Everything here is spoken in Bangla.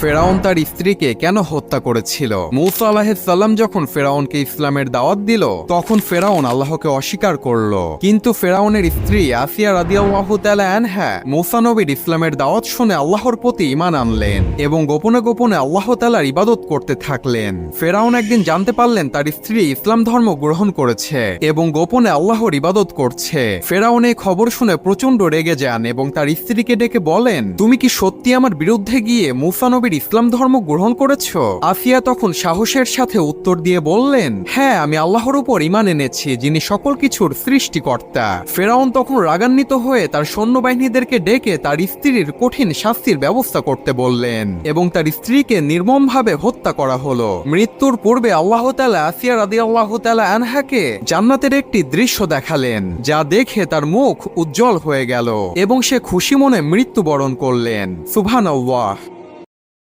ফেরাউন তার স্ত্রীকে কেন হত্যা করেছিল? মূসা আলাইহিস সালাম যখন ফেরাউনকে ইসলামের দাওয়াত দিল, তখন ফেরাউন আল্লাহকে অস্বীকার করল। কিন্তু ফেরাউনের স্ত্রী আসিয়া রাদিয়াল্লাহু তাআলা আনহা মূসা নবীর ইসলামের দাওয়াত শুনে আল্লাহর প্রতি ঈমান আনলেন এবং গোপনে গোপনে আল্লাহ তাআলার ইবাদত করতে থাকলেন। ফেরাউন একদিন জানতে পারলেন তার স্ত্রী ইসলাম ধর্ম গ্রহণ করেছে এবং গোপনে আল্লাহর ইবাদত করছে। ফেরাউন এই খবর শুনে প্রচন্ড রেগে যান এবং তার স্ত্রীকে ডেকে বলেন, তুমি কি সত্যি আমার বিরুদ্ধে গিয়ে মূসা নবীর ইসলাম ধর্ম গ্রহণ করেছো? আসিয়া তখন সাহসের সাথে উত্তর দিয়ে বললেন, হ্যাঁ, আমি আল্লাহর উপর ঈমান এনেছি, যিনি সকল কিছুর সৃষ্টিকর্তা। ফেরাউন তখন রাগান্বিত হয়ে তার সৈন্যবাহিনীদেরকে ডেকে তার স্ত্রীর কঠিন শাস্তির ব্যবস্থা করতে বললেন এবং তার স্ত্রীকে নির্মমভাবে হত্যা করা হলো। মৃত্যুর পূর্বে আল্লাহ তাআলা আসিয়া রাদিয়াল্লাহু তাআলা আনহাকে জান্নাতের একটি দৃশ্য দেখালেন, যা দেখে তার মুখ উজ্জ্বল হয়ে গেল এবং সে খুশি মনে মৃত্যুবরণ করলেন। সুবহানাল্লাহ।